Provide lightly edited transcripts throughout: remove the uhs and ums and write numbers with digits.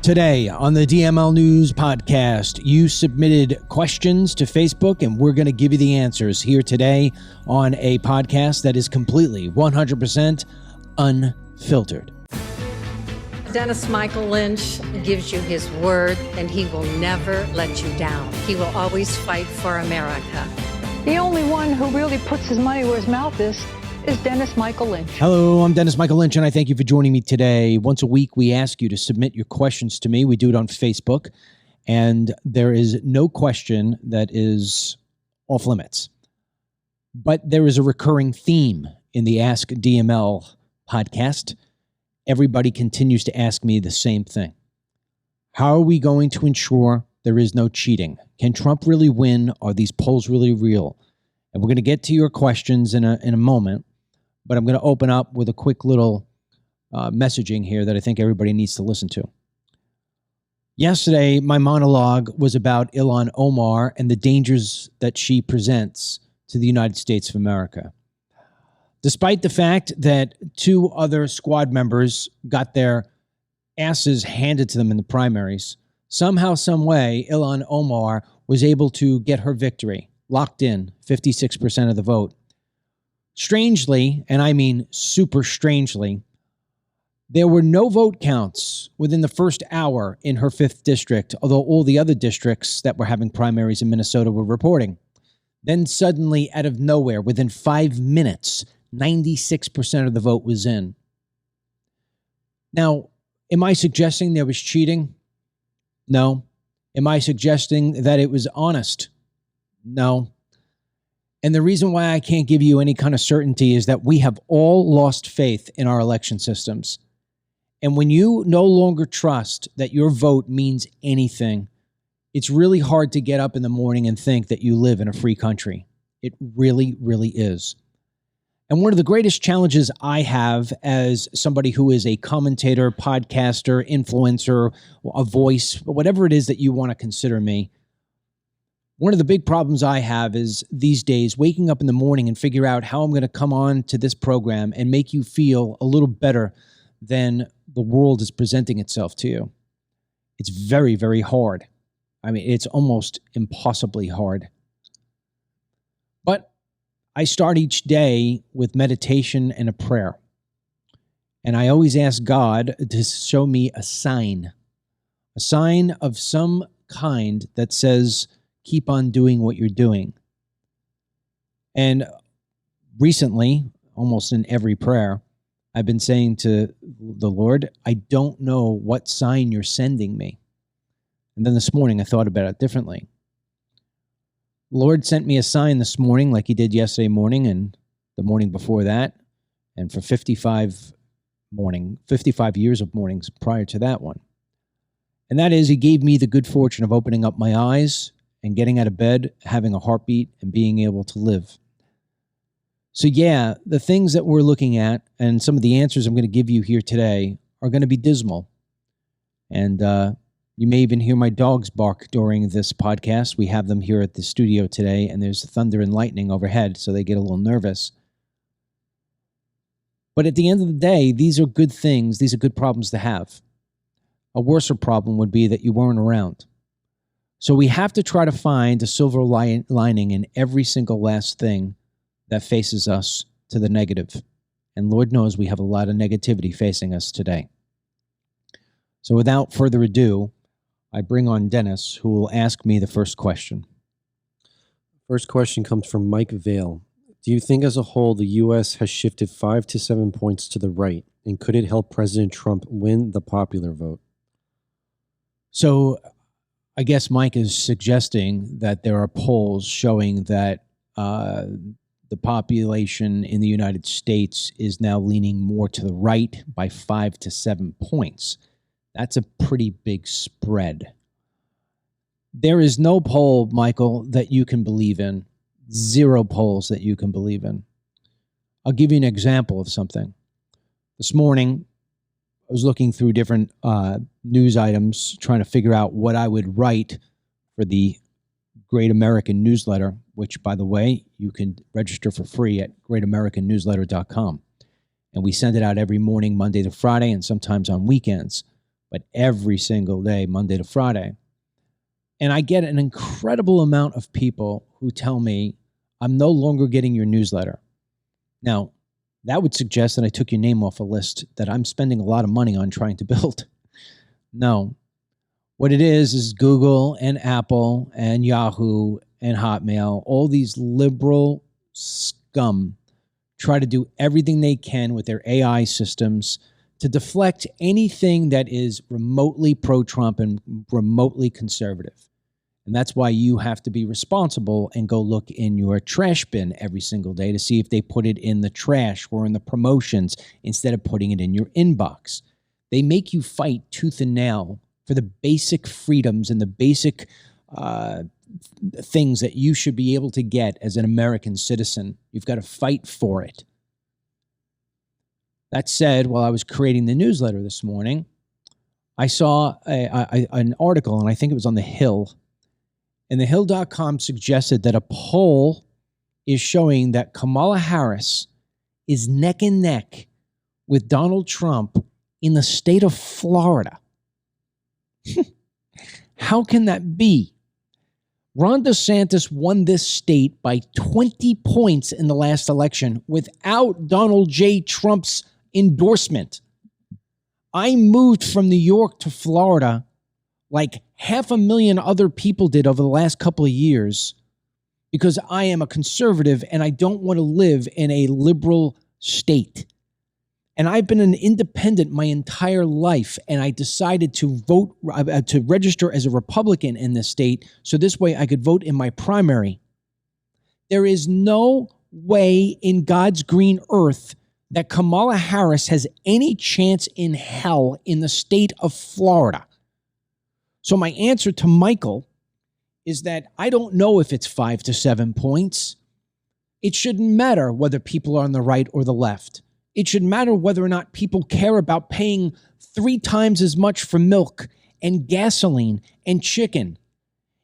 Today on the DML News Podcast, you submitted questions to Facebook, and we're going to give you the answers here today on a podcast that is completely 100% unfiltered. Dennis Michael Lynch gives you his word, and he will never let you down. He will always fight for America. The only one who really puts his money where his mouth is Dennis Michael Lynch. Hello, I'm Dennis Michael Lynch, and I thank you for joining me today. Once a week, we ask you to submit your questions to me. We do it on Facebook, and there is no question that is off limits. But there is a recurring theme in the Ask DML podcast. Everybody continues to ask me the same thing. How are we going to ensure there is no cheating? Can Trump really win? Are these polls really real? And we're going to get to your questions in a moment. But I'm going to open up with a quick little messaging here that I think everybody needs to listen to. Yesterday, my monologue was about Ilhan Omar and the dangers that she presents to the United States of America. Despite the fact that two other squad members got their asses handed to them in the primaries, somehow, some way, Ilhan Omar was able to get her victory, locked in, 56% of the vote. Strangely, and I mean super strangely, there were no vote counts within the first hour in her 5th district, although all the other districts that were having primaries in Minnesota were reporting. Then suddenly, out of nowhere, within 5 minutes, 96% of the vote was in. Now, am I suggesting there was cheating? No. Am I suggesting that it was honest? No. And the reason why I can't give you any kind of certainty is that we have all lost faith in our election systems. And when you no longer trust that your vote means anything, it's really hard to get up in the morning and think that you live in a free country. It really, really is. And one of the greatest challenges I have as somebody who is a commentator, podcaster, influencer, a voice, whatever it is that you want to consider me, one of the big problems I have is these days waking up in the morning and figure out how I'm going to come on to this program and make you feel a little better than the world is presenting itself to you. It's very, very hard. I mean, it's almost impossibly hard. But I start each day with meditation and a prayer. And I always ask God to show me a sign of some kind that says, keep on doing what you're doing. And recently, almost in every prayer, I've been saying to the Lord, I don't know what sign you're sending me. And then this morning, I thought about it differently. The Lord sent me a sign this morning, like he did yesterday morning and the morning before that, and for 55 years of mornings prior to that one. And that is, he gave me the good fortune of opening up my eyes and getting out of bed, having a heartbeat, and being able to live. So yeah, the things that we're looking at and some of the answers I'm going to give you here today are going to be dismal. And you may even hear my dogs bark during this podcast. We have them here at the studio today, and there's thunder and lightning overhead, so they get a little nervous. But at the end of the day, these are good things. These are good problems to have. A worser problem would be that you weren't around. So we have to try to find a silver lining in every single last thing that faces us to the negative. And Lord knows we have a lot of negativity facing us today. So without further ado, I bring on Dennis, who will ask me the first question. First question comes from Mike Vale. Do you think as a whole the U.S. has shifted 5 to 7 points to the right? And could it help President Trump win the popular vote? So I guess Mike is suggesting that there are polls showing that the population in the United States is now leaning more to the right by 5 to 7 points. That's a pretty big spread. There is no poll, Michael, that you can believe in. 0 polls that you can believe in. I'll give you an example of something. This morning, I was looking through different news items, trying to figure out what I would write for the Great American Newsletter, which, by the way, you can register for free at greatamericannewsletter.com. And we send it out every morning, Monday to Friday, and sometimes on weekends. but every single day, Monday to Friday. And I get an incredible amount of people who tell me, I'm no longer getting your newsletter. Now, that would suggest that I took your name off a list that I'm spending a lot of money on trying to build. No. What it is Google and Apple and Yahoo and Hotmail, all these liberal scum try to do everything they can with their AI systems to deflect anything that is remotely pro-Trump and remotely conservative. And that's why you have to be responsible and go look in your trash bin every single day to see if they put it in the trash or in the promotions instead of putting it in your inbox. They make you fight tooth and nail for the basic freedoms and the basic things that you should be able to get as an American citizen. You've got to fight for it. That said, while I was creating the newsletter this morning, I saw an article, and I think it was on The Hill, and thehill.com suggested that a poll is showing that Kamala Harris is neck and neck with Donald Trump in the state of Florida. How can that be? Ron DeSantis won this state by 20 points in the last election without Donald J. Trump's endorsement. I moved from New York to Florida like 500,000 other people did over the last couple of years because I am a conservative and I don't want to live in a liberal state. And I've been an independent my entire life, and I decided to vote, to register as a Republican in this state, so this way I could vote in my primary. There is no way in God's green earth that Kamala Harris has any chance in hell in the state of Florida. So my answer to Michael is that I don't know if it's 5 to 7 points. It shouldn't matter whether people are on the right or the left. It should matter whether or not people care about paying 3 times as much for milk and gasoline and chicken.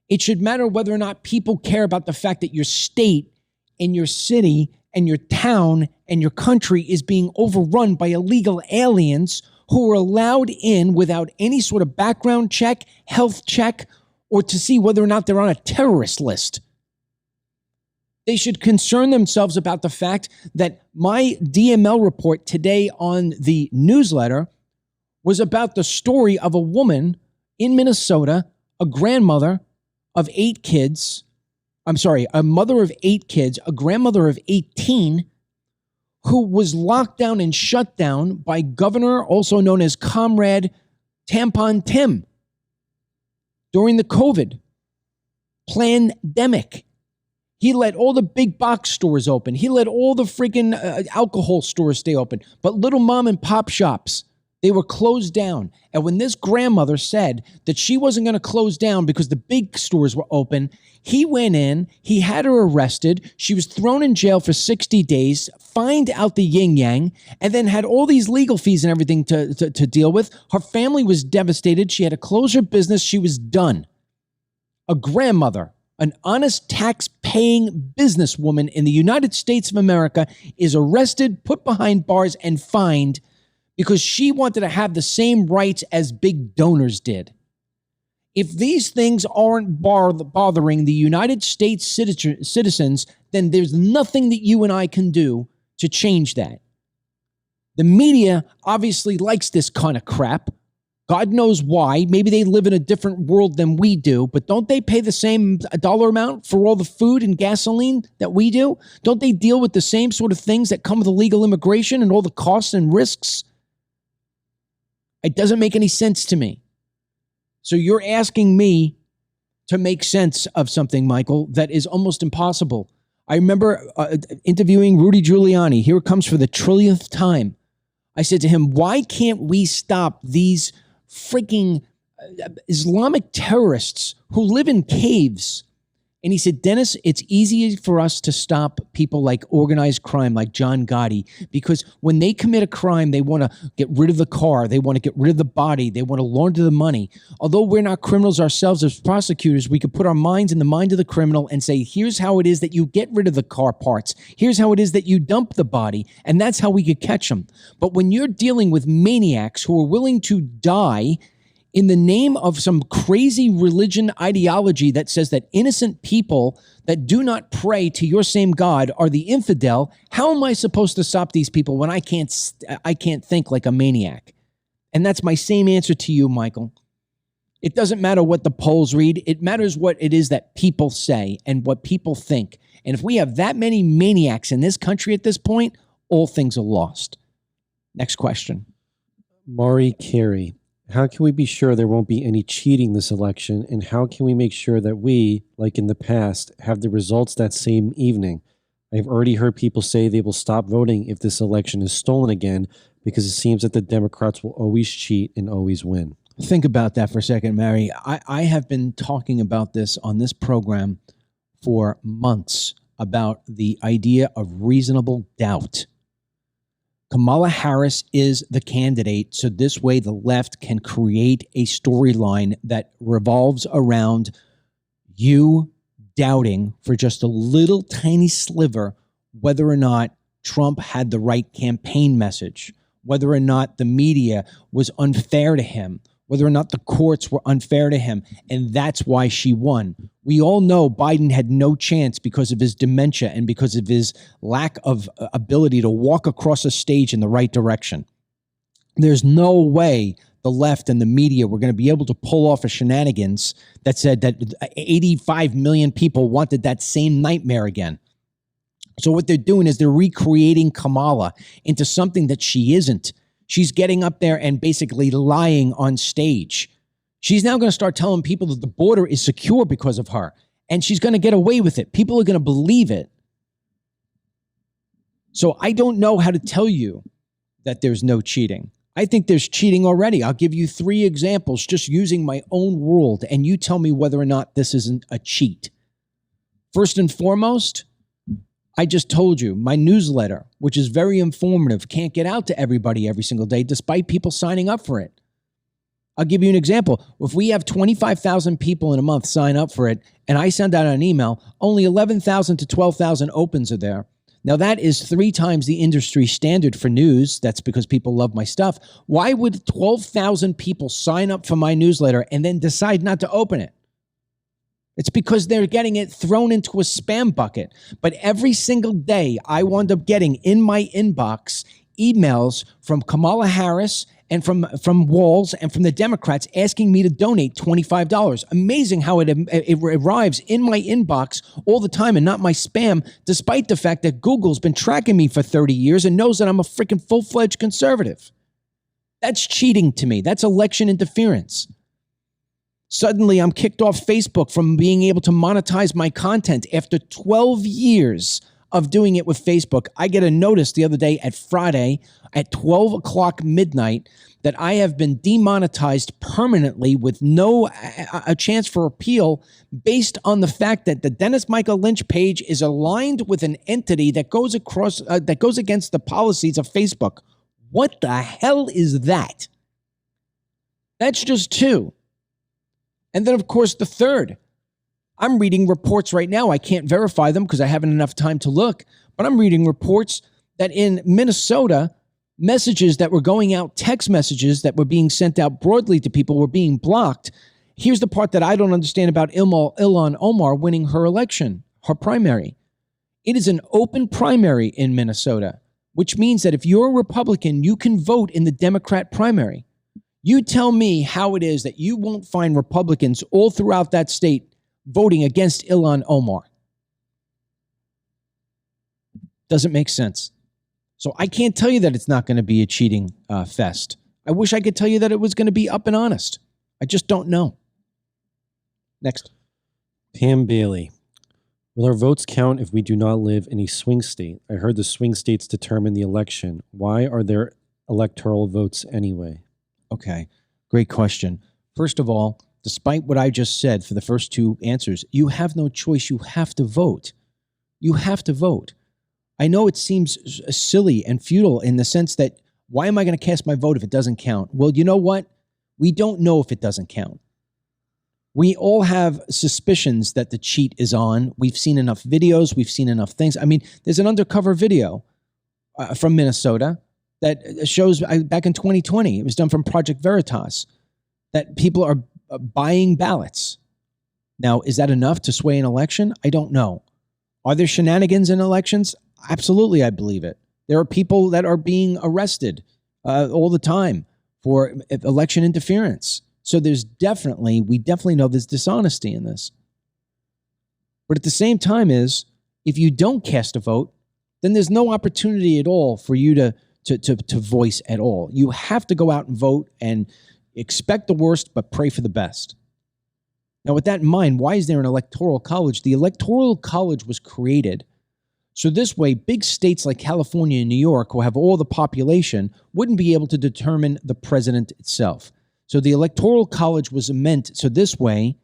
It should matter whether or not people care about the fact that your state and your city and your town and your country is being overrun by illegal aliens who are allowed in without any sort of background check, health check, or to see whether or not they're on a terrorist list. They should concern themselves about the fact that my DML report today on the newsletter was about the story of a woman in Minnesota, a grandmother of 8 kids. A mother of 8 kids, a grandmother of 18, who was locked down and shut down by Governor, also known as Comrade Tampon Tim, during the COVID pandemic. He let all the big box stores open. He let all the freaking alcohol stores stay open. But little mom and pop shops, they were closed down. And when this grandmother said that she wasn't going to close down because the big stores were open, he went in, he had her arrested, she was thrown in jail for 60 days, fined out the yin-yang, and then had all these legal fees and everything to deal with. Her family was devastated. She had to close her business. She was done. A grandmother, an honest tax-paying businesswoman in the United States of America, is arrested, put behind bars, and fined because she wanted to have the same rights as big donors did. If these things aren't bothering the United States citizens, then there's nothing that you and I can do to change that. The media obviously likes this kind of crap. God knows why. Maybe they live in a different world than we do, but don't they pay the same dollar amount for all the food and gasoline that we do? Don't they deal with the same sort of things that come with illegal immigration and all the costs and risks? It doesn't make any sense to me. So you're asking me to make sense of something, Michael, that is almost impossible. I remember interviewing Rudy Giuliani. Here it comes for the trillionth time. I said to him, why can't we stop these freaking Islamic terrorists who live in caves? And he said, Dennis, it's easy for us to stop people like organized crime, like John Gotti, because when they commit a crime, they want to get rid of the car. They want to get rid of the body. They want to launder the money. Although we're not criminals ourselves as prosecutors, we could put our minds in the mind of the criminal and say, here's how it is that you get rid of the car parts. Here's how it is that you dump the body. And that's how we could catch them. But when you're dealing with maniacs who are willing to die in the name of some crazy religion ideology that says that innocent people that do not pray to your same God are the infidel. How am I supposed to stop these people when I can't think like a maniac? And that's my same answer to you, Michael. It doesn't matter what the polls read. It matters what it is that people say and what people think. And if we have that many maniacs in this country at this point, all things are lost. Next question. Maury Carey. How can we be sure there won't be any cheating this election? And how can we make sure that we, like in the past, have the results that same evening? I've already heard people say they will stop voting if this election is stolen again because it seems that the Democrats will always cheat and always win. Think about that for a second, Mary. I have been talking about this on this program for months about the idea of reasonable doubt. Kamala Harris is the candidate, so this way the left can create a storyline that revolves around you doubting for just a little tiny sliver whether or not Trump had the right campaign message, whether or not the media was unfair to him, whether or not the courts were unfair to him, and that's why she won. We all know Biden had no chance because of his dementia and because of his lack of ability to walk across a stage in the right direction. There's no way the left and the media were going to be able to pull off a shenanigans that said that 85 million people wanted that same nightmare again. So what they're doing is they're recreating Kamala into something that she isn't. She's getting up there and basically lying on stage. She's now going to start telling people that the border is secure because of her, and she's going to get away with it. People are going to believe it. So I don't know how to tell you that there's no cheating. I think there's cheating already. I'll give you 3 examples just using my own world, and you tell me whether or not this isn't a cheat. First and foremost, I just told you, my newsletter, which is very informative, can't get out to everybody every single day, despite people signing up for it. I'll give you an example. If we have 25,000 people in a month sign up for it, and I send out an email, only 11,000 to 12,000 opens are there. Now, that is 3 times the industry standard for news. That's because people love my stuff. Why would 12,000 people sign up for my newsletter and then decide not to open it? It's because they're getting it thrown into a spam bucket. But every single day, I wound up getting in my inbox emails from Kamala Harris and from Walz and from the Democrats asking me to donate $25. Amazing how it arrives in my inbox all the time and not my spam, despite the fact that Google's been tracking me for 30 years and knows that I'm a freaking full-fledged conservative. That's cheating to me. That's election interference. Suddenly, I'm kicked off Facebook from being able to monetize my content after 12 years of doing it with Facebook. I get a notice the other day at Friday at 12 o'clock midnight that I have been demonetized permanently with no a chance for appeal based on the fact that the Dennis Michael Lynch page is aligned with an entity that goes against the policies of Facebook. What the hell is that? That's just 2. And then, of course, the 3rd. I'm reading reports right now. I can't verify them because I haven't enough time to look. But I'm reading reports that in Minnesota, messages that were going out, text messages that were being sent out broadly to people were being blocked. Here's the part that I don't understand about Ilhan Omar winning her election, her primary. It is an open primary in Minnesota, which means that if you're a Republican, you can vote in the Democrat primary. You tell me how it is that you won't find Republicans all throughout that state voting against Ilhan Omar. Doesn't make sense. So I can't tell you that it's not going to be a cheating fest. I wish I could tell you that it was going to be up and honest. I just don't know. Next. Pam Bailey. Will our votes count if we do not live in a swing state? I heard the swing states determine the election. Why are there electoral votes anyway? Okay, great question. First of all, despite what I just said for the first 2 answers, you have no choice. You have to vote. You have to vote. I know it seems silly and futile in the sense that why am I going to cast my vote if it doesn't count? Well, you know what? We don't know if it doesn't count. We all have suspicions that the cheat is on. We've seen enough videos. We've seen enough things. I mean, there's an undercover video from Minnesota that shows back in 2020. It was done from Project Veritas. that people are buying ballots. Now, is that enough to sway an election? I don't know. Are there shenanigans in elections? Absolutely, I believe it. There are people that are being arrested all the time for election interference. So we definitely know there's dishonesty in this. But at the same time if you don't cast a vote, then there's no opportunity at all for you to voice at all. You have to go out and vote and expect the worst, but pray for the best. Now, with that in mind, why is there an electoral college? The electoral college was created so this way, big states like California and New York, who have all the population, wouldn't be able to determine the president itself. So the electoral college was meant so this way,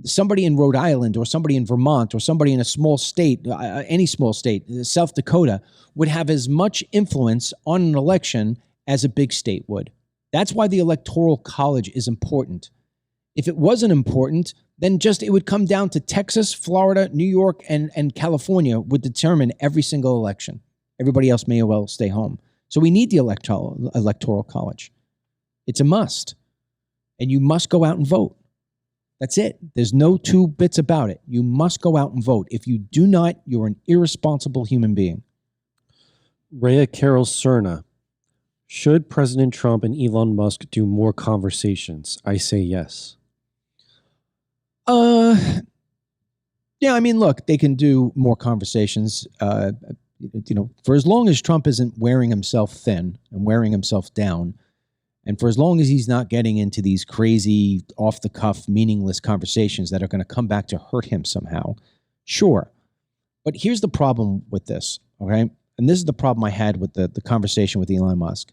somebody in Rhode Island or somebody in Vermont or somebody in a small state, any small state, South Dakota, would have as much influence on an election as a big state would. That's why the electoral college is important. If it wasn't important, then it would come down to Texas, Florida, New York, and California would determine every single election. Everybody else may well stay home. So we need the electoral college. It's a must. And you must go out and vote. That's it. There's no two bits about it. You must go out and vote. If you do not, you're an irresponsible human being. Rhea Carroll Cerna. Should President Trump and Elon Musk do more conversations? I say yes. Yeah, I mean, look, they can do more conversations, for as long as Trump isn't wearing himself thin and wearing himself down, and for as long as he's not getting into these crazy, off-the-cuff, meaningless conversations that are going to come back to hurt him somehow, sure. But here's the problem with this, okay? And this is the problem I had with the conversation with Elon Musk.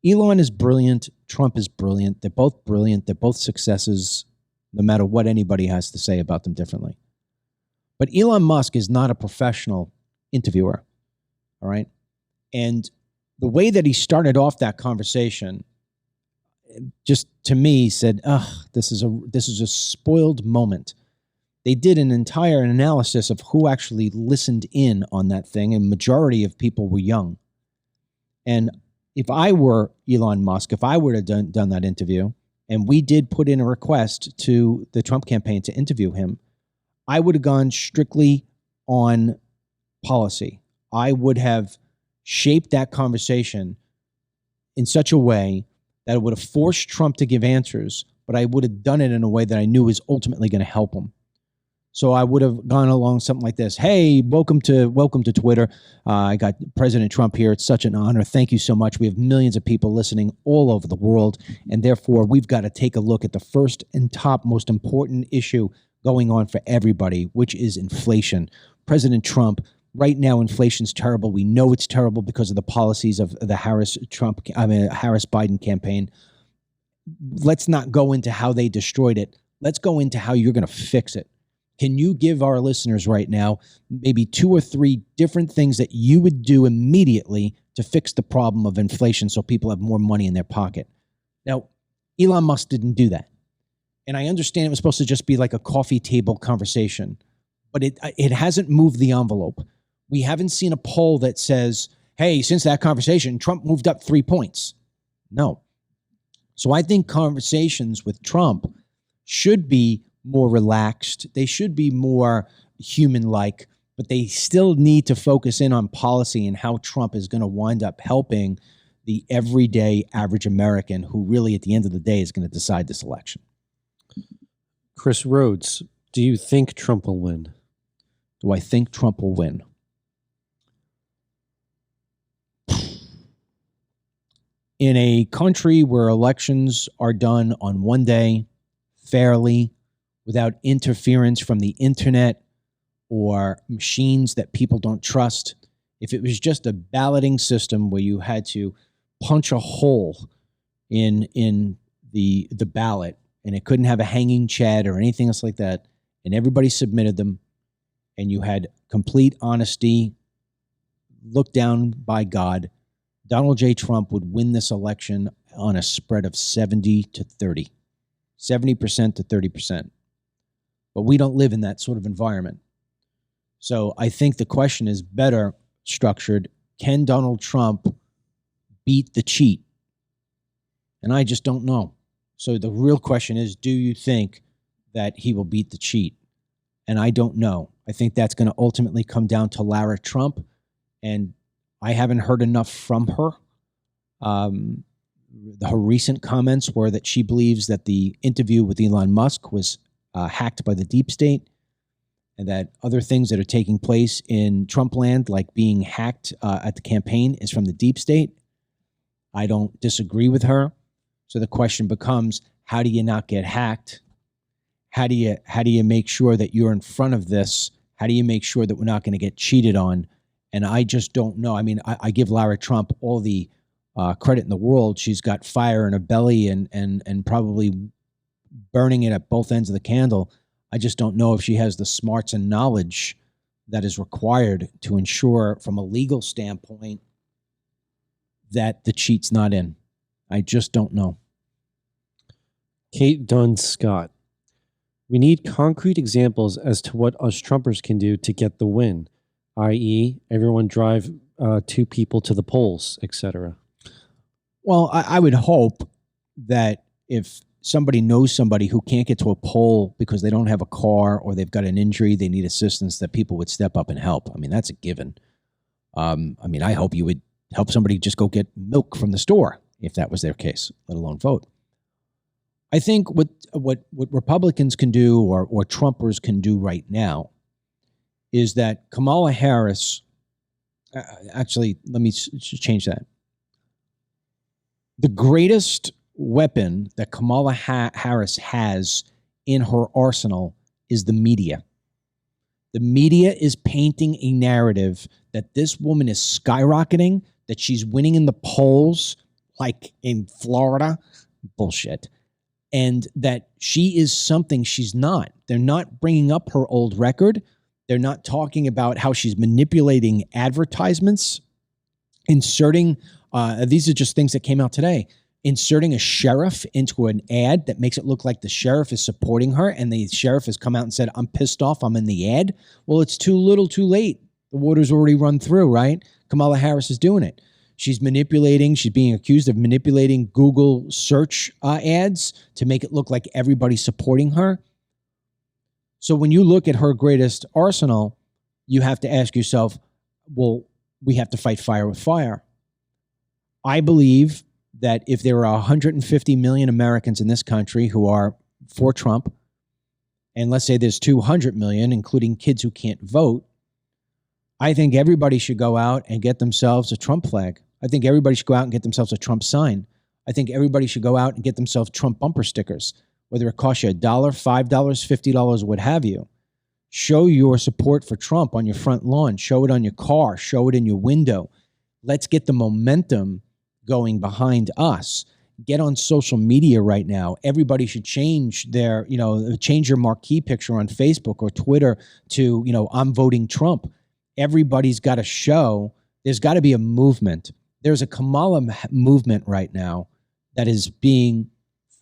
Elon is brilliant. Trump is brilliant. They're both brilliant. They're both successes, no matter what anybody has to say about them differently. But Elon Musk is not a professional interviewer, all right? And the way that he started off that conversation just, to me, said, this is a spoiled moment. They did an entire analysis of who actually listened in on that thing, and majority of people were young. And if I were Elon Musk, if I would have done that interview, and we did put in a request to the Trump campaign to interview him, I would have gone strictly on policy. I would have shaped that conversation in such a way that it would have forced Trump to give answers, but I would have done it in a way that I knew was ultimately going to help him. So I would have gone along something like this. Hey, welcome to Twitter. I got President Trump here. It's such an honor. Thank you so much. We have millions of people listening all over the world, and therefore we've got to take a look at the first and top most important issue going on for everybody, which is inflation. President Trump, right now inflation's terrible. We know it's terrible because of the policies of the Harris-Biden campaign. Let's not go into how they destroyed it. Let's go into how you're going to fix it. Can you give our listeners right now maybe 2 or 3 different things that you would do immediately to fix the problem of inflation so people have more money in their pocket? Now, Elon Musk didn't do that. And I understand it was supposed to just be like a coffee table conversation, but it hasn't moved the envelope. We haven't seen a poll that says, hey, since that conversation, Trump moved up 3 points. No. So I think conversations with Trump should be more relaxed. They should be more human-like, but they still need to focus in on policy and how Trump is going to wind up helping the everyday average American who really at the end of the day is going to decide this election. Chris Rhodes, do you think Trump will win? Do I think Trump will win? In a country where elections are done on one day, fairly, without interference from the internet or machines that people don't trust, if it was just a balloting system where you had to punch a hole in the ballot and it couldn't have a hanging chad or anything else like that, and everybody submitted them, and you had complete honesty, looked down by God, Donald J. Trump would win this election on a spread of 70 to 30, 70% to 30%. But we don't live in that sort of environment. So I think the question is better structured. Can Donald Trump beat the cheat? And I just don't know. So the real question is, do you think that he will beat the cheat? And I don't know. I think that's going to ultimately come down to Lara Trump. And I haven't heard enough from her. Her recent comments were that she believes that the interview with Elon Musk was hacked by the deep state, and that other things that are taking place in Trump land, like being hacked at the campaign, is from the deep state. I don't disagree with her. So the question becomes, how do you not get hacked? How do you make sure that you're in front of this? How do you make sure that we're not going to get cheated on? And I just don't know. I mean, I give Lara Trump all the credit in the world. She's got fire in her belly and probably burning it at both ends of the candle. I just don't know if she has the smarts and knowledge that is required to ensure, from a legal standpoint, that the cheat's not in. I just don't know. Kate Dunn Scott. We need concrete examples as to what us Trumpers can do to get the win, i.e., everyone drive 2 people to the polls, etc. Well, I would hope that if somebody knows somebody who can't get to a poll because they don't have a car or they've got an injury, they need assistance, that people would step up and help. I mean, that's a given. I hope you would help somebody just go get milk from the store if that was their case, let alone vote. I think what Republicans can do or Trumpers can do right now is that Kamala Harris, actually, let me change that. The greatest weapon that Kamala Harris has in her arsenal is the media. The media is painting a narrative that this woman is skyrocketing, that she's winning in the polls, like in Florida. Bullshit. And that she is something she's not. They're not bringing up her old record. They're not talking about how she's manipulating advertisements, inserting, these are just things that came out today, inserting a sheriff into an ad that makes it look like the sheriff is supporting her, and the sheriff has come out and said, I'm pissed off, I'm in the ad. Well, it's too little, too late. The water's already run through, right? Kamala Harris is doing it. She's being accused of manipulating Google search ads to make it look like everybody's supporting her. So when you look at her greatest arsenal, you have to ask yourself, well, we have to fight fire with fire. I believe that if there are 150 million Americans in this country who are for Trump, and let's say there's 200 million, including kids who can't vote, I think everybody should go out and get themselves a Trump flag. I think everybody should go out and get themselves a Trump sign. I think everybody should go out and get themselves Trump bumper stickers, whether it costs you $1, $5, $50, what have you. Show your support for Trump on your front lawn. Show it on your car. Show it in your window. Let's get the momentum going behind us. Get on social media right now. Everybody should change change your marquee picture on Facebook or Twitter to, I'm voting Trump. Everybody's got to show. There's got to be a movement. There's a Kamala movement right now that is being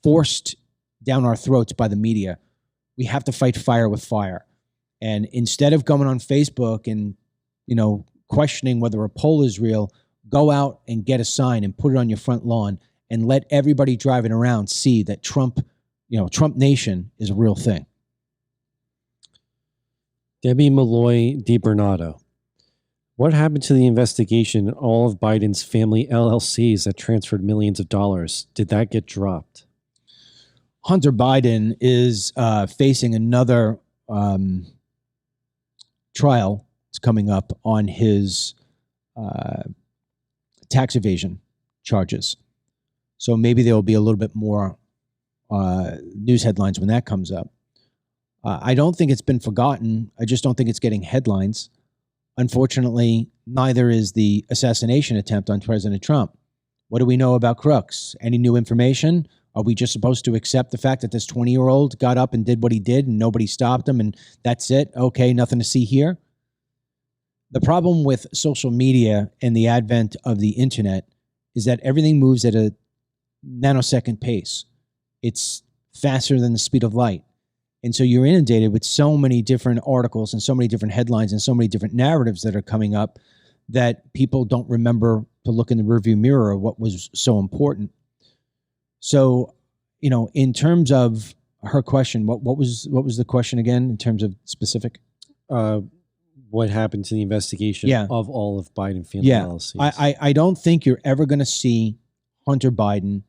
forced down our throats by the media. We have to fight fire with fire. And instead of going on Facebook and, questioning whether a poll is real, go out and get a sign and put it on your front lawn and let everybody driving around see that Trump Nation is a real thing. Debbie Malloy DiBernardo. What happened to the investigation in all of Biden's family LLCs that transferred millions of dollars? Did that get dropped? Hunter Biden is facing another trial. It's coming up on his tax evasion charges. So maybe there will be a little bit more news headlines when that comes up. I don't think it's been forgotten. I just don't think it's getting headlines. Unfortunately, neither is the assassination attempt on President Trump. What do we know about crooks? Any new information? Are we just supposed to accept the fact that this 20-year-old got up and did what he did and nobody stopped him and that's it? Okay, nothing to see here. The problem with social media and the advent of the internet is that everything moves at a nanosecond pace. It's faster than the speed of light. And so you're inundated with so many different articles and so many different headlines and so many different narratives that are coming up that people don't remember to look in the rearview mirror of what was so important. So in terms of her question, what was the question again in terms of specific? What happened to the investigation of all of Biden family LLCs? I don't think you're ever going to see Hunter Biden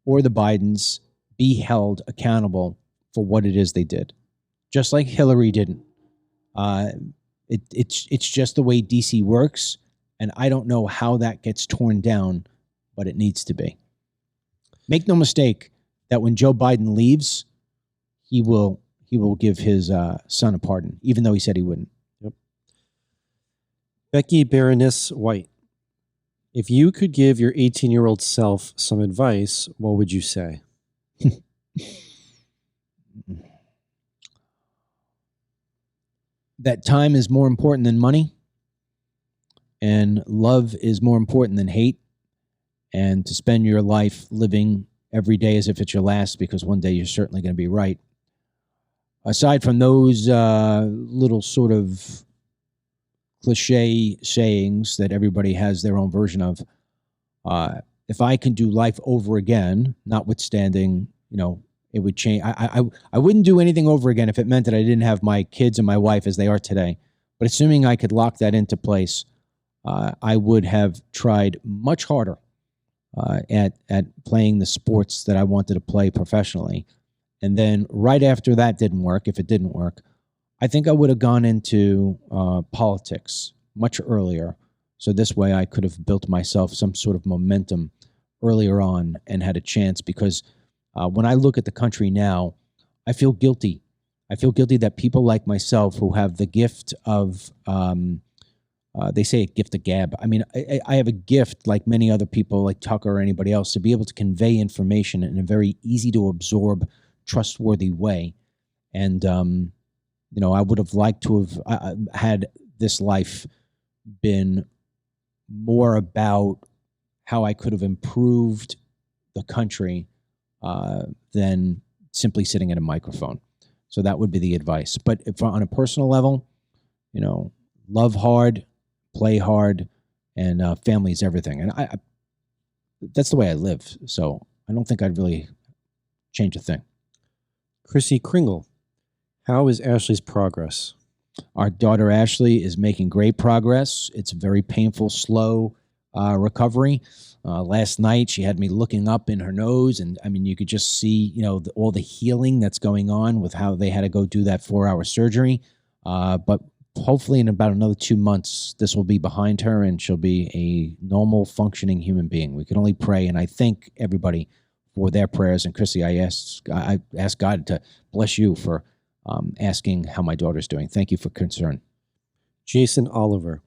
or the Bidens be held accountable for what it is they did, just like Hillary didn't. It's just the way DC works, and I don't know how that gets torn down, but it needs to be. Make no mistake that when Joe Biden leaves, he will give his son a pardon, even though he said he wouldn't. Yep. Becky Baroness White, if you could give your 18-year-old self some advice, what would you say? That time is more important than money, and love is more important than hate, and to spend your life living every day as if it's your last, because one day you're certainly going to be right. Aside from those little sort of cliche sayings that everybody has their own version of, if I can do life over again, notwithstanding, it would change. I wouldn't do anything over again if it meant that I didn't have my kids and my wife as they are today. But assuming I could lock that into place, I would have tried much harder at playing the sports that I wanted to play professionally. And then right after that didn't work, if it didn't work, I think I would have gone into politics much earlier. So this way I could have built myself some sort of momentum earlier on and had a chance, because when I look at the country now, I feel guilty. I feel guilty that people like myself who have the gift of, they say a gift of gab. I mean, I have a gift like many other people, like Tucker or anybody else, to be able to convey information in a very easy to absorb, trustworthy way. And, I would have liked to have had this life been more about how I could have improved the country than simply sitting at a microphone. So that would be the advice. But if on a personal level, love hard, play hard, and family is everything. And I that's the way I live. So I don't think I'd really change a thing. Chrissy Kringle, how is Ashley's progress? Our daughter Ashley is making great progress. It's a very painful, slow recovery. Last night, she had me looking up in her nose, and I mean, you could just see, all the healing that's going on with how they had to go do that 4-hour surgery. But hopefully in about another 2 months, this will be behind her and she'll be a normal functioning human being. We can only pray. And I thank everybody for their prayers. And Chrissy, I ask God to bless you for asking how my daughter's doing. Thank you for concern. Jason Oliver,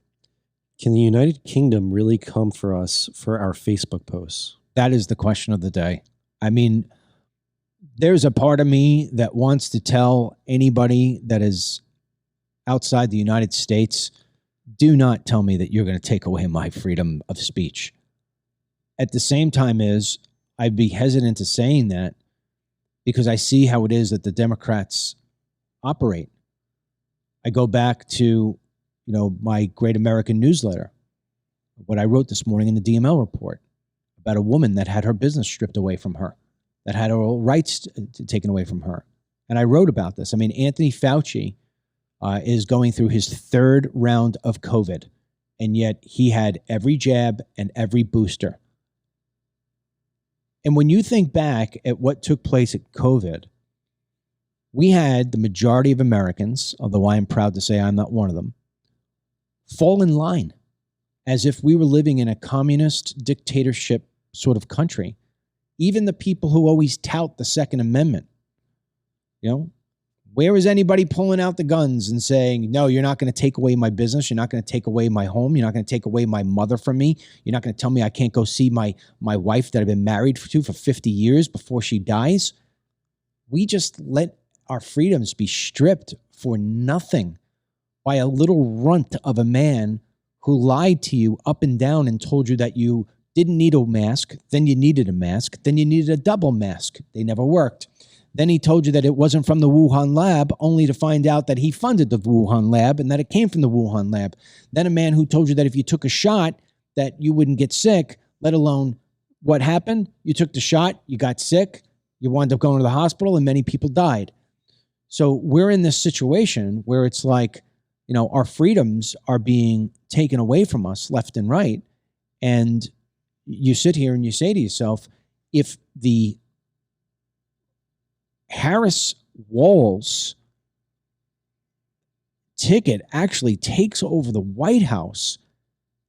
can the United Kingdom really come for us for our Facebook posts? That is the question of the day. I mean, there's a part of me that wants to tell anybody that is outside the United States, do not tell me that you're going to take away my freedom of speech. At the same time I'd be hesitant to saying that because I see how it is that the Democrats operate. I go back to, my Great American Newsletter, what I wrote this morning in the DML report about a woman that had her business stripped away from her, that had her rights taken away from her. And I wrote about this. I mean, Anthony Fauci is going through his 3rd round of COVID, and yet he had every jab and every booster. And when you think back at what took place at COVID, we had the majority of Americans, although I am proud to say I'm not one of them, fall in line as if we were living in a communist dictatorship sort of country. Even the people who always tout the Second Amendment, where is anybody pulling out the guns and saying, no, you're not going to take away my business. You're not going to take away my home. You're not going to take away my mother from me. You're not going to tell me I can't go see my wife that I've been married to for 50 years before she dies. We just let our freedoms be stripped for nothing by a little runt of a man who lied to you up and down and told you that you didn't need a mask, then you needed a mask, then you needed a double mask. They never worked. Then he told you that it wasn't from the Wuhan lab, only to find out that he funded the Wuhan lab and that it came from the Wuhan lab. Then a man who told you that if you took a shot that you wouldn't get sick, let alone what happened. You took the shot, you got sick, You wound up going to the hospital and many people died. So we're in this situation where it's like, our freedoms are being taken away from us left and right. And you sit here and you say to yourself, if the Harris-Walz ticket actually takes over the White House,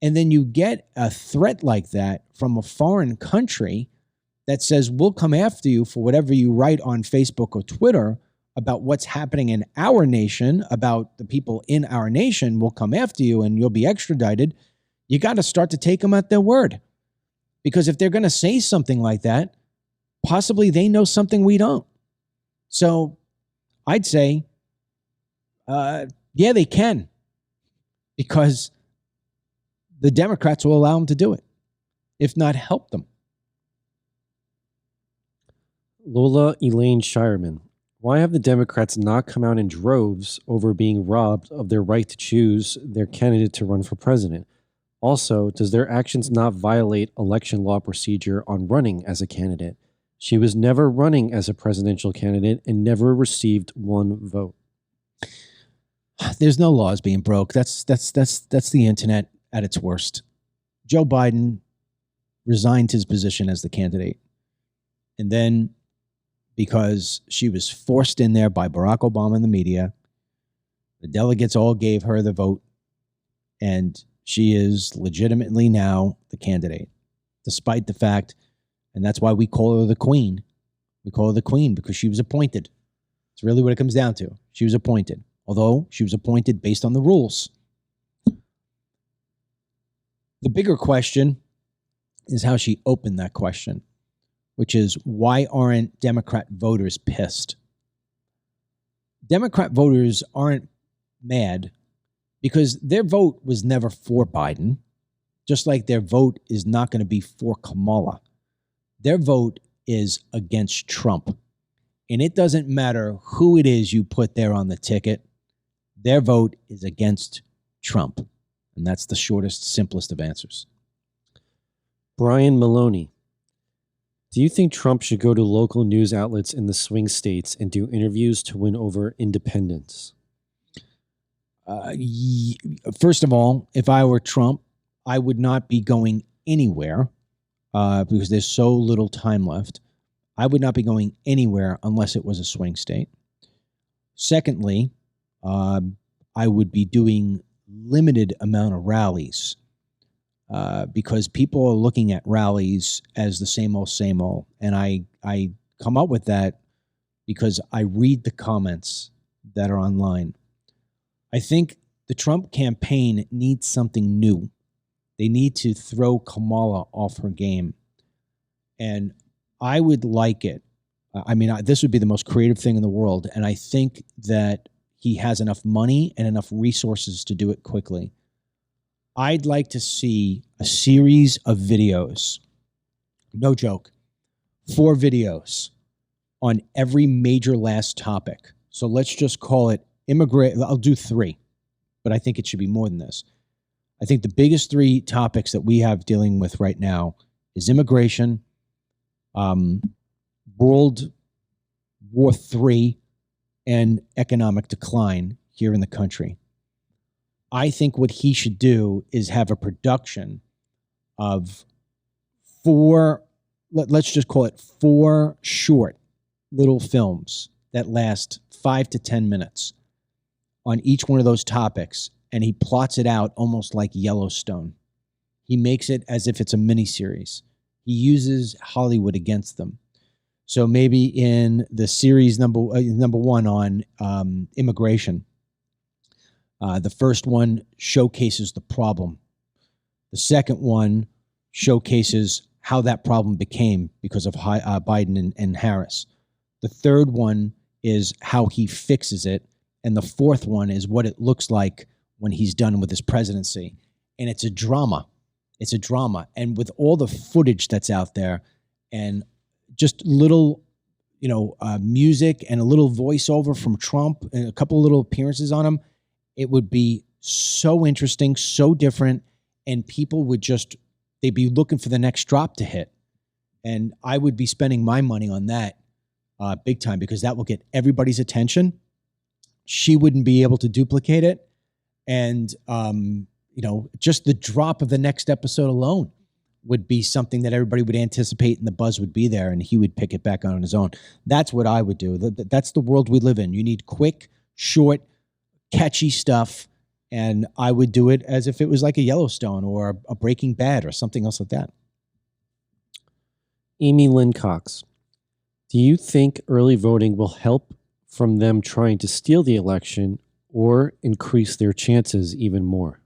and then you get a threat like that from a foreign country that says, we'll come after you for whatever you write on Facebook or Twitter about what's happening in our nation, about the people in our nation, will come after you and you'll be extradited. You got to start to take them at their word. Because if they're going to say something like that, possibly they know something we don't. So I'd say, yeah, they can. Because the Democrats will allow them to do it, if not help them. Lola Elaine Shireman. Why have the Democrats not come out in droves over being robbed of their right to choose their candidate to run for president? Also, does their actions not violate election law procedure on running as a candidate? She was never running as a presidential candidate and never received one vote. There's no laws being broke. That's the internet at its worst. Joe Biden resigned his position as the candidate. And then, because she was forced in there by Barack Obama and the media, the delegates all gave her the vote, and she is legitimately now the candidate, despite the fact, and that's why we call her the queen. We call her the queen because she was appointed. It's really what it comes down to. She was appointed, although she was appointed based on the rules. The bigger question is how she opened that question, which is, why aren't Democrat voters pissed? Democrat voters aren't mad because their vote was never for Biden, just like their vote is not going to be for Kamala. Their vote is against Trump. And it doesn't matter who it is you put there on the ticket. Their vote is against Trump. And that's the shortest, simplest of answers. Brian Maloney. Do you think Trump should go to local news outlets in the swing states and do interviews to win over independents? First of all, if I were Trump, I would not be going anywhere because there's so little time left. I would not be going anywhere unless it was a swing state. Secondly, I would be doing limited amount of rallies because people are looking at rallies as the same old. And I come up with that because I read the comments that are online. I think the Trump campaign needs something new. They need to throw Kamala off her game. And I would like it. This would be the most creative thing in the world. And I think that he has enough money and enough resources to do it quickly. I'd like to see a series of videos, no joke, 4 videos on every major last topic. So let's just call it I'll do 3, but I think it should be more than this. I think the biggest 3 topics that we have dealing with right now is immigration, World War III, and economic decline here in the country. I think what he should do is have a production of 4, let's just call it 4 short little films that last 5 to 10 minutes on each one of those topics, and he plots it out almost like Yellowstone. He makes it as if it's a miniseries. He uses Hollywood against them. So maybe in the series number 1 on immigration, the first one showcases the problem. The second one showcases how that problem became because of Biden and Harris. The third one is how he fixes it. And the fourth one is what it looks like when he's done with his presidency. And it's a drama. It's a drama. And with all the footage that's out there and just little, music and a little voiceover from Trump and a couple of little appearances on him, it would be so interesting, so different. And people would they'd be looking for the next drop to hit. And I would be spending my money on that big time, because that will get everybody's attention. She wouldn't be able to duplicate it. And, just the drop of the next episode alone would be something that everybody would anticipate, and the buzz would be there, and he would pick it back on his own. That's what I would do. That's the world we live in. You need quick, short, catchy stuff. And I would do it as if it was like a Yellowstone or a Breaking Bad or something else like that. Amy Lynn Cox, do you think early voting will help from them trying to steal the election or increase their chances even more?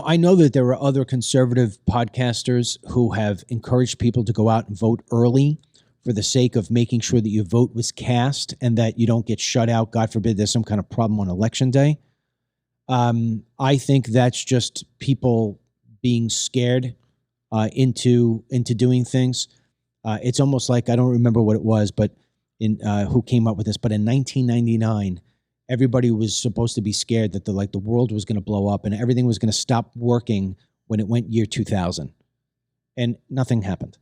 I know that there are other conservative podcasters who have encouraged people to go out and vote early for the sake of making sure that your vote was cast and that you don't get shut out. God forbid there's some kind of problem on election day. I think that's just people being scared into doing things. It's almost like, I don't remember what it was, but who came up with this, but in 1999, everybody was supposed to be scared that the world was going to blow up and everything was going to stop working when it went year 2000, and nothing happened.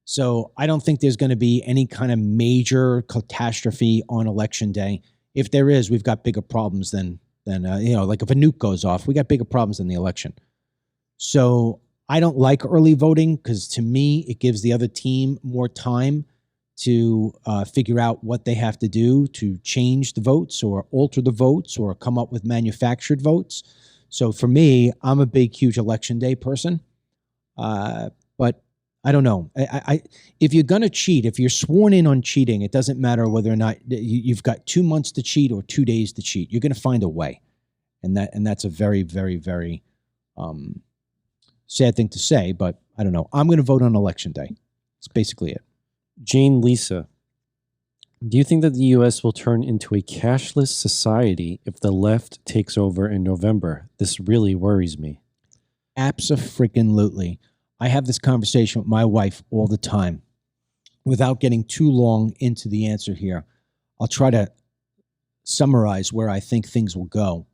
So I don't think there's going to be any kind of major catastrophe on election day. If there is, we've got bigger problems than like if a nuke goes off, we got bigger problems than the election. So I don't like early voting because to me, it gives the other team more time to figure out what they have to do to change the votes or alter the votes or come up with manufactured votes. So for me, I'm a big, huge election day person. But I don't know. If you're going to cheat, if you're sworn in on cheating, it doesn't matter whether or not you've got 2 months to cheat or 2 days to cheat. You're going to find a way. And that's a very, very, very sad thing to say, but I don't know. I'm going to vote on election day. That's basically it. Jane Lisa, do you think that the U.S. will turn into a cashless society if the left takes over in November? This really worries me. Abso-freaking-lutely. I have this conversation with my wife all the time. Without getting too long into the answer here, I'll try to summarize where I think things will go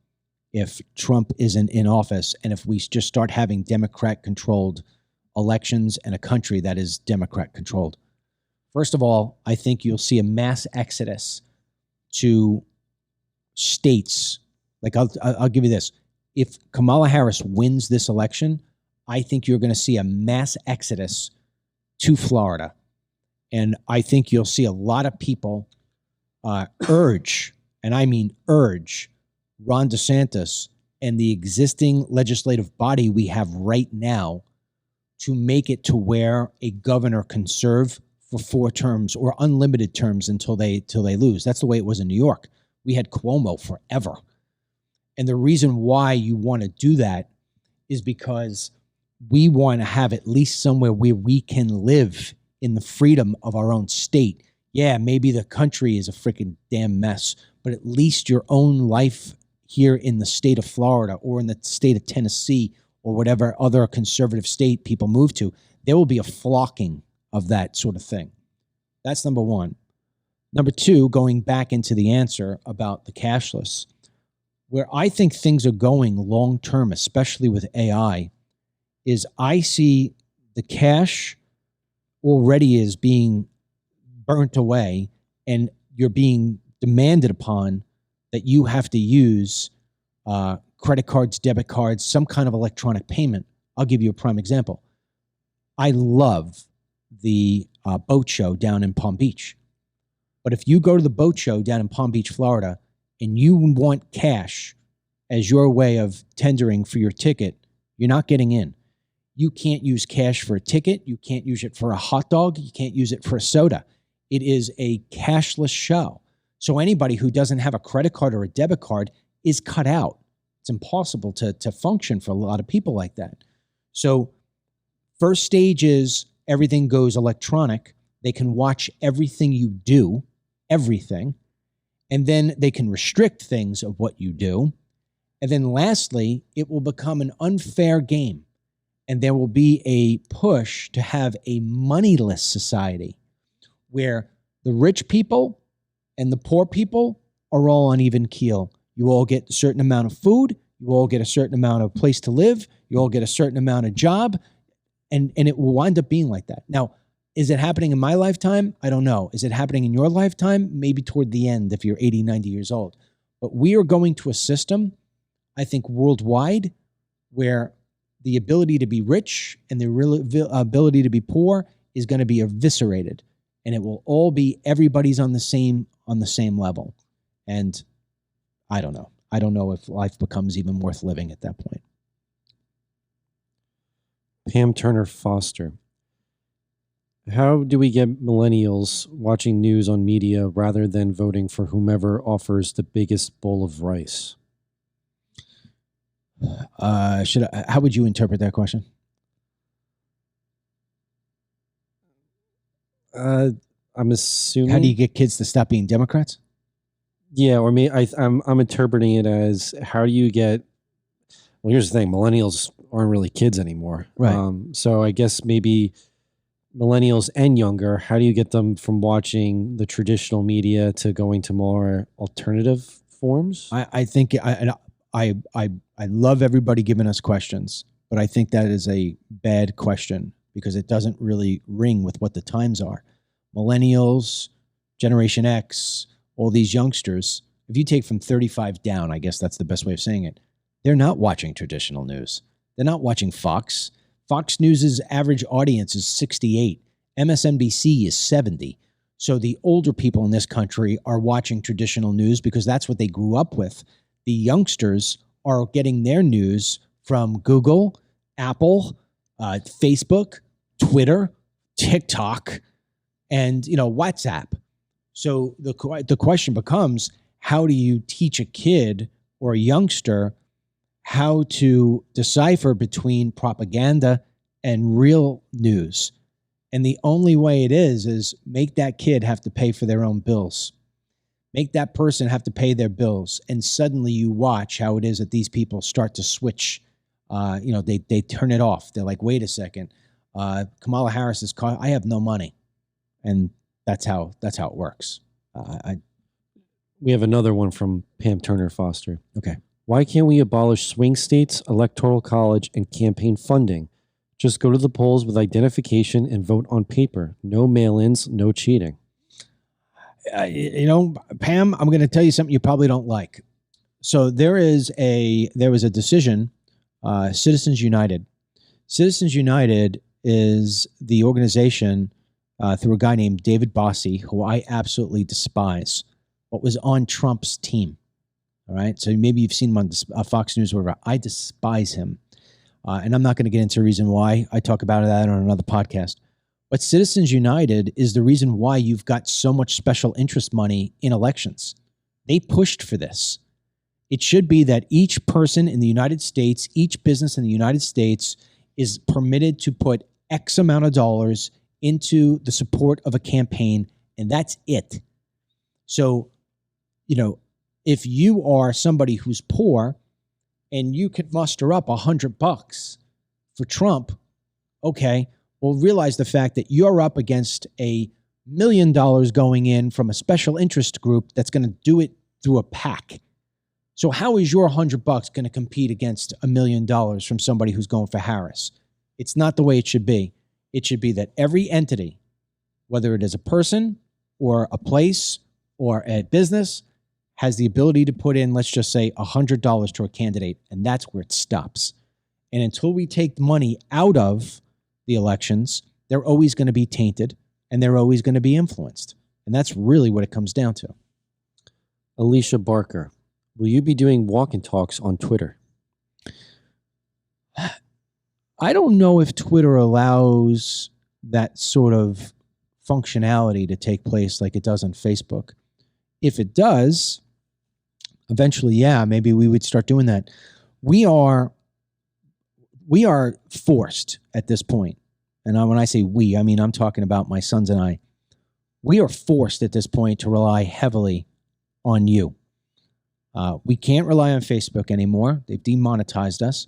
if Trump isn't in office and if we just start having Democrat-controlled elections and a country that is Democrat-controlled. First of all, I think you'll see a mass exodus to states. Like I'll give you this. If Kamala Harris wins this election, I think you're going to see a mass exodus to Florida. And I think you'll see a lot of people urge, and I mean urge, Ron DeSantis and the existing legislative body we have right now to make it to where a governor can serve for 4 terms or unlimited terms until they lose. That's the way it was in New York. We had Cuomo forever. And the reason why you want to do that is because we want to have at least somewhere where we can live in the freedom of our own state. Yeah, maybe the country is a freaking damn mess, but at least your own life here in the state of Florida or in the state of Tennessee or whatever other conservative state people move to, there will be a flocking of that sort of thing. That's number one. Number two, going back into the answer about the cashless, where I think things are going long term, especially with AI, is I see the cash already is being burnt away and you're being demanded upon that you have to use credit cards, debit cards, some kind of electronic payment. I'll give you a prime example. I love the boat show down in Palm Beach. But if you go to the boat show down in Palm Beach, Florida, and you want cash as your way of tendering for your ticket, you're not getting in. You can't use cash for a ticket. You can't use it for a hot dog. You can't use it for a soda. It is a cashless show. So anybody who doesn't have a credit card or a debit card is cut out. It's impossible to function for a lot of people like that. So first stage is everything goes electronic. They can watch everything you do, everything. And then they can restrict things of what you do. And then lastly, it will become an unfair game. And there will be a push to have a moneyless society where the rich people and the poor people are all on even keel. You all get a certain amount of food. You all get a certain amount of place to live. You all get a certain amount of job. And it will wind up being like that. Now, Is it happening in my lifetime? I don't know. Is it happening in your lifetime? Maybe toward the end if you're 80, 90 years old. But we are going to a system, I think, worldwide where the ability to be rich and the ability to be poor is going to be eviscerated. And it will all be everybody's on the same level. And I don't know. I don't know if life becomes even worth living at that point. Pam Turner Foster. How do we get millennials watching news on media rather than voting for whomever offers the biggest bowl of rice? How would you interpret that question? I'm assuming. How do you get kids to stop being Democrats? Yeah, or I'm interpreting it as how do you get. Well, here's the thing: millennials aren't really kids anymore, right? So I guess maybe millennials and younger. How do you get them from watching the traditional media to going to more alternative forms? I think I love everybody giving us questions, but I think that is a bad question because it doesn't really ring with what the times are. Millennials, Generation X, all these youngsters, if you take from 35 down, I guess that's the best way of saying it, they're not watching traditional news. They're not watching Fox. Fox News's average audience is 68. MSNBC is 70. So the older people in this country are watching traditional news because that's what they grew up with. The youngsters are getting their news from Google, Apple, Facebook, Twitter, TikTok, and WhatsApp. So the question becomes, how do you teach a kid or a youngster how to decipher between propaganda and real news? And the only way it is make that kid have to pay for their own bills. Make that person have to pay their bills. And suddenly you watch how it is that these people start to switch. They turn it off. They're like, wait a second. Kamala Harris is I have no money. And that's how it works. We have another one from Pam Turner Foster. Okay. Why can't we abolish swing states, electoral college, and campaign funding? Just go to the polls with identification and vote on paper. No mail-ins, no cheating. Pam, I'm going to tell you something you probably don't like. So there was a decision, Citizens United. Citizens United is the organization through a guy named David Bossie, who I absolutely despise, what was on Trump's team. All right. So maybe you've seen him on Fox News or whatever. I despise him. And I'm not going to get into a reason why. I talk about that on another podcast. But Citizens United is the reason why you've got so much special interest money in elections. They pushed for this. It should be that each person in the United States, each business in the United States is permitted to put X amount of dollars into the support of a campaign, and that's it. So, if you are somebody who's poor and you could muster up $100 for Trump, okay, well, realize the fact that you're up against $1 million going in from a special interest group that's going to do it through a PAC. So how is your $100 going to compete against $1 million from somebody who's going for Harris? It's not the way it should be. It should be that every entity, whether it is a person or a place or a business, has the ability to put in, let's just say, $100 to a candidate, and that's where it stops. And until we take the money out of the elections, they're always going to be tainted and they're always going to be influenced. And that's really what it comes down to. Alicia Barker, will you be doing walk and talks on Twitter? I don't know if Twitter allows that sort of functionality to take place like it does on Facebook. If it does, eventually, yeah, maybe we would start doing that. We are forced at this point, and when I say we, I mean I'm talking about my sons and I. We are forced at this point to rely heavily on you. We can't rely on Facebook anymore. They've demonetized us.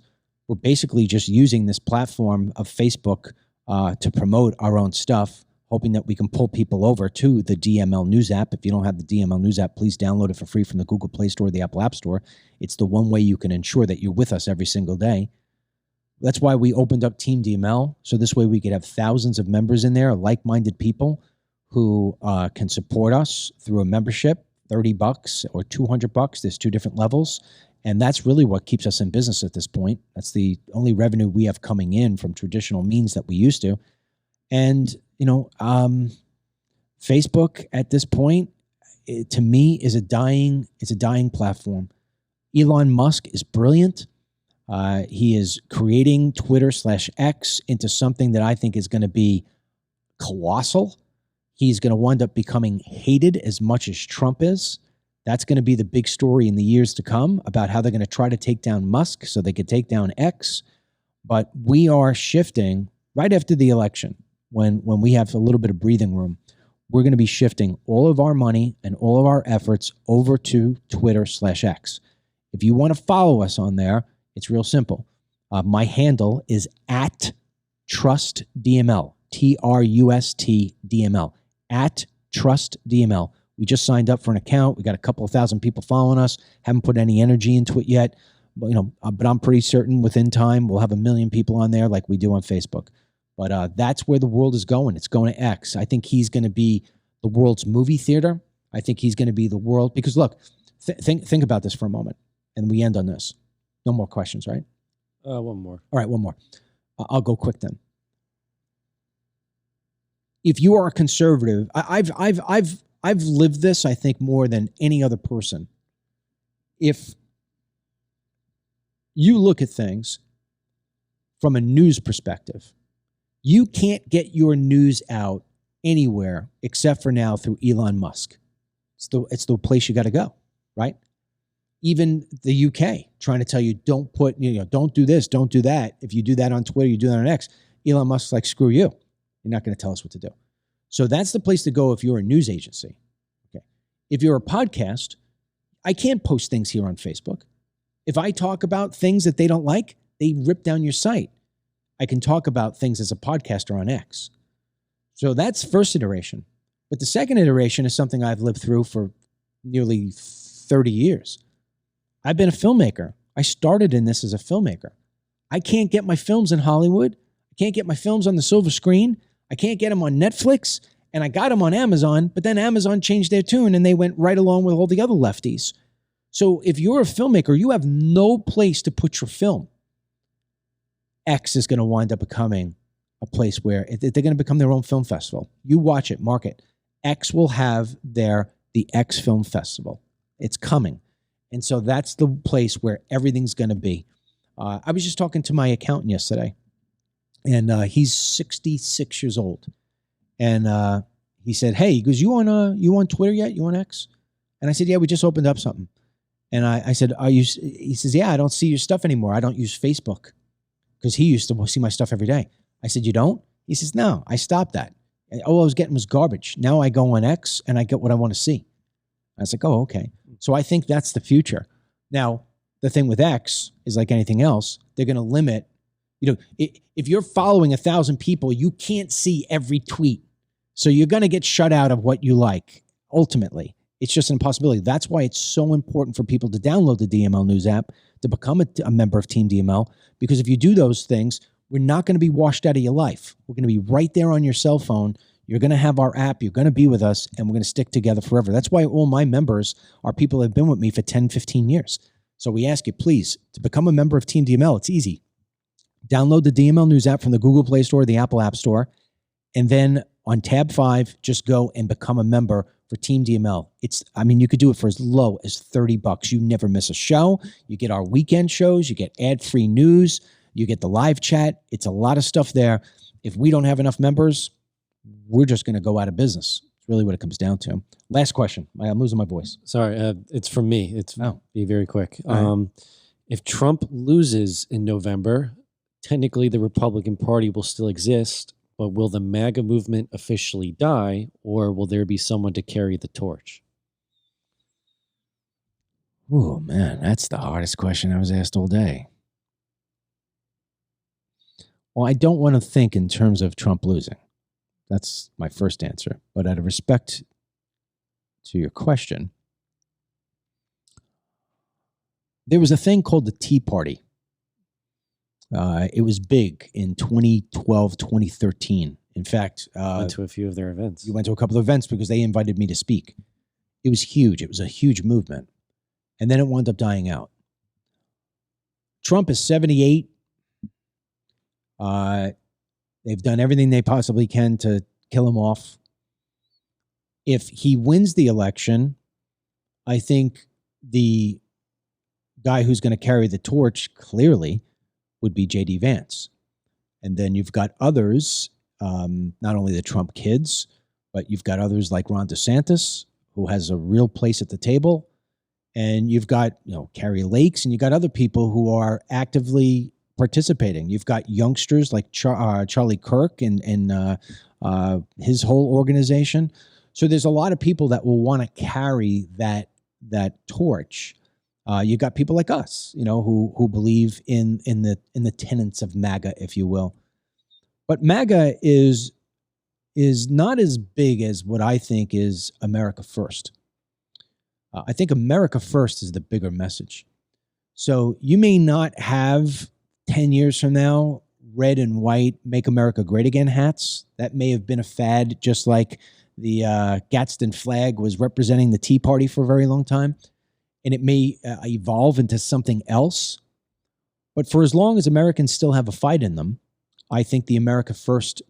We're basically just using this platform of Facebook to promote our own stuff, hoping that we can pull people over to the DML News app. If you don't have the DML News app, please download it for free from the Google Play Store or the Apple App Store. It's the one way you can ensure that you're with us every single day. That's why we opened up Team DML. So this way we could have thousands of members in there, like-minded people who can support us through a membership, $30 or $200. There's 2 different levels. And that's really what keeps us in business at this point. That's the only revenue we have coming in from traditional means that we used to. And, Facebook at this point, to me, is a dying platform. Elon Musk is brilliant. He is creating Twitter/X into something that I think is going to be colossal. He's going to wind up becoming hated as much as Trump is. That's going to be the big story in the years to come about how they're going to try to take down Musk so they could take down X. But we are shifting right after the election when we have a little bit of breathing room. We're going to be shifting all of our money and all of our efforts over to Twitter/X. If you want to follow us on there, it's real simple. My handle is @TrustDML, TRUSTDML, @TrustDML. We just signed up for an account. We got a couple of thousand people following us. Haven't put any energy into it yet, but I'm pretty certain within time we'll have 1 million people on there like we do on Facebook. But that's where the world is going. It's going to X. I think he's going to be the world's movie theater. I think he's going to be the world because look, think about this for a moment, and we end on this. No more questions, right? One more. All right, one more. I'll go quick then. If you are a conservative, I've lived this, I think, more than any other person. If you look at things from a news perspective, you can't get your news out anywhere except for now through Elon Musk. It's the place you got to go, right? Even the UK trying to tell you don't do this, don't do that. If you do that on Twitter, you do that on X. Elon Musk's like, screw you. You're not going to tell us what to do. So that's the place to go if you're a news agency. Okay. If you're a podcast, I can't post things here on Facebook. If I talk about things that they don't like, they rip down your site. I can talk about things as a podcaster on X. So that's first iteration. But the second iteration is something I've lived through for nearly 30 years. I've been a filmmaker. I started in this as a filmmaker. I can't get my films in Hollywood. I can't get my films on the silver screen. I can't get them on Netflix. And I got them on Amazon, but then Amazon changed their tune and they went right along with all the other lefties. So if you're a filmmaker, you have no place to put your film. X is going to wind up becoming a place where they're going to become their own film festival. You watch it, mark it. X will have the X Film Festival. It's coming. And so that's the place where everything's going to be. I was just talking to my accountant yesterday, and he's 66 years old. And he said, hey, he goes, you on Twitter yet? You on X? And I said, yeah, we just opened up something. And I said, he says, yeah, I don't see your stuff anymore. I don't use Facebook. Because he used to see my stuff every day. I said, you don't? He says, no, I stopped that. All I was getting was garbage. Now I go on X and I get what I want to see. I was like, oh, okay. So I think that's the future. Now, the thing with X is like anything else, they're going to limit, if you're following 1,000 people, you can't see every tweet. So you're going to get shut out of what you like, ultimately. It's just an impossibility. That's why it's so important for people to download the DML News app, to become a member of Team DML, because if you do those things, we're not going to be washed out of your life. We're going to be right there on your cell phone. You're going to have our app. You're going to be with us, and we're going to stick together forever. That's why all my members are people that have been with me for 10, 15 years. So we ask you, please, to become a member of Team DML. It's easy. Download the DML News app from the Google Play Store, the Apple App Store, and then on tab 5, just go and become a member for Team DML. You could do it for as low as $30. You never miss a show. You get our weekend shows. You get ad-free news. You get the live chat. It's a lot of stuff there. If we don't have enough members, we're just going to go out of business. It's really what it comes down to. Last question. I'm losing my voice. Sorry, it's from me. Be very quick. Right. If Trump loses in November, technically the Republican Party will still exist, but will the MAGA movement officially die, or will there be someone to carry the torch? Oh, man, that's the hardest question I was asked all day. Well, I don't want to think in terms of Trump losing. That's my first answer. But out of respect to your question, there was a thing called the Tea Party. It was big in 2012, 2013. In fact, Went to a few of their events. you went to a couple of events because they invited me to speak. It was huge. It was a huge movement. And then it wound up dying out. Trump is 78. They've done everything they possibly can to kill him off. If he wins the election, I think the guy who's going to carry the torch clearly would be J.D. Vance. And then you've got others, not only the Trump kids, but you've got others like Ron DeSantis, who has a real place at the table. And you've got, Carrie Lakes, and you've got other people who are actively participating. You've got youngsters like Charlie Kirk and his whole organization. So there's a lot of people that will want to carry that torch. You got people like us, who believe in the tenets of MAGA, if you will. But MAGA is not as big as what I think is America First. I think America First is the bigger message. So you may not have 10 years from now red and white Make America Great Again hats. That may have been a fad, just like the Gadsden flag was representing the Tea Party for a very long time. And it may evolve into something else. But for as long as Americans still have a fight in them, I think the America First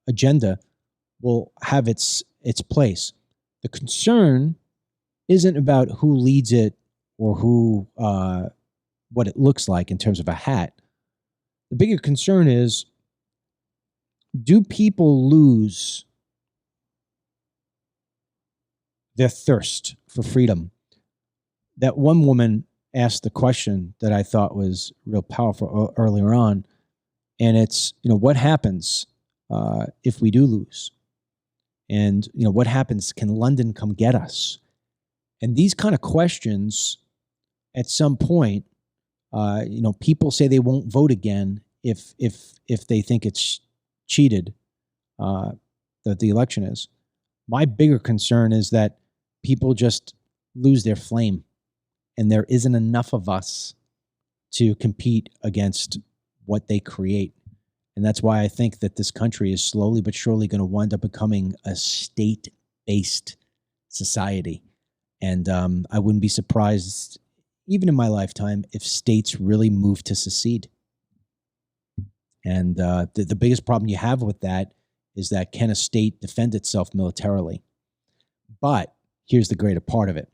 agenda will have its place. The concern isn't about who leads it or who what it looks like in terms of a hat. The bigger concern is, do people lose their thirst for freedom? That one woman asked the question that I thought was real powerful earlier on, and it's, what happens if we do lose? And, what happens? Can London come get us? And these kind of questions, at some point, people say they won't vote again if they think it's cheated, that the election is. My bigger concern is that people just lose their flame, and there isn't enough of us to compete against what they create. And that's why I think that this country is slowly but surely going to wind up becoming a state-based society. And I wouldn't be surprised, even in my lifetime, if states really move to secede. And the biggest problem you have with that is that, can a state defend itself militarily? But here's the greater part of it.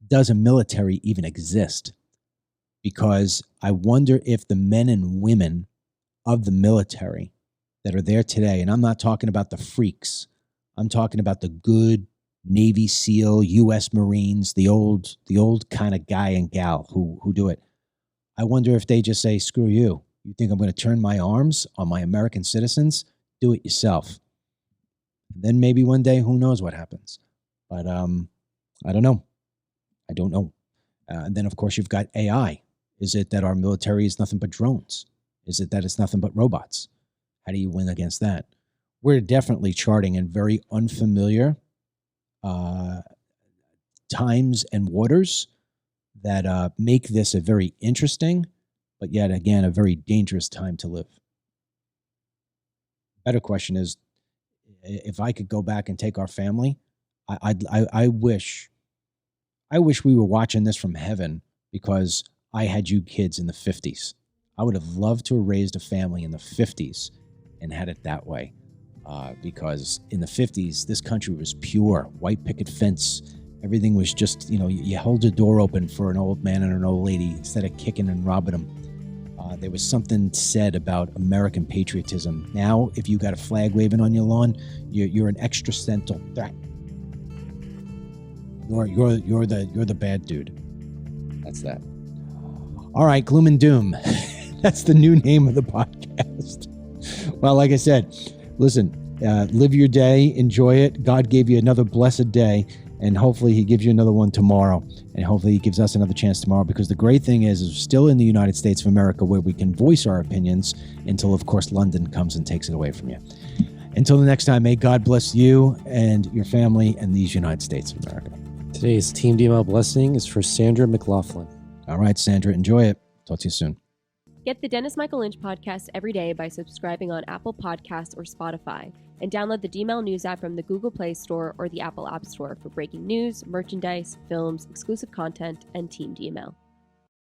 Does a military even exist? Because I wonder if the men and women of the military that are there today, and I'm not talking about the freaks, I'm talking about the good Navy SEAL, U.S. Marines, the old kind of guy and gal who do it. I wonder if they just say, screw you. You think I'm going to turn my arms on my American citizens? Do it yourself. And then maybe one day, who knows what happens. But I don't know. I don't know. And then, of course, you've got AI. Is it that our military is nothing but drones? Is it that it's nothing but robots? How do you win against that? We're definitely charting in very unfamiliar times and waters that make this a very interesting, but yet again, a very dangerous time to live. Better question is, if I could go back and take our family, I wish we were watching this from heaven, because I had you kids in the 50s. I would have loved to have raised a family in the 50s and had it that way. Because in the 50s, this country was pure, white picket fence. Everything was just, you held the door open for an old man and an old lady instead of kicking and robbing them. There was something said about American patriotism. Now, if you got a flag waving on your lawn, you're an existential threat. You're the bad dude. That's that. All right, gloom and doom. That's the new name of the podcast. Well, like I said, listen, live your day, enjoy it. God gave you another blessed day, and hopefully he gives you another one tomorrow, and hopefully he gives us another chance tomorrow, because the great thing is we're still in the United States of America, where we can voice our opinions until, of course, London comes and takes it away from you. Until the next time, may God bless you and your family and these United States of America. Today's Team DML blessing is for Sandra McLaughlin. All right, Sandra, enjoy it. Talk to you soon. Get the Dennis Michael Lynch podcast every day by subscribing on Apple Podcasts or Spotify, and download the DML News app from the Google Play Store or the Apple App Store for breaking news, merchandise, films, exclusive content, and Team DML.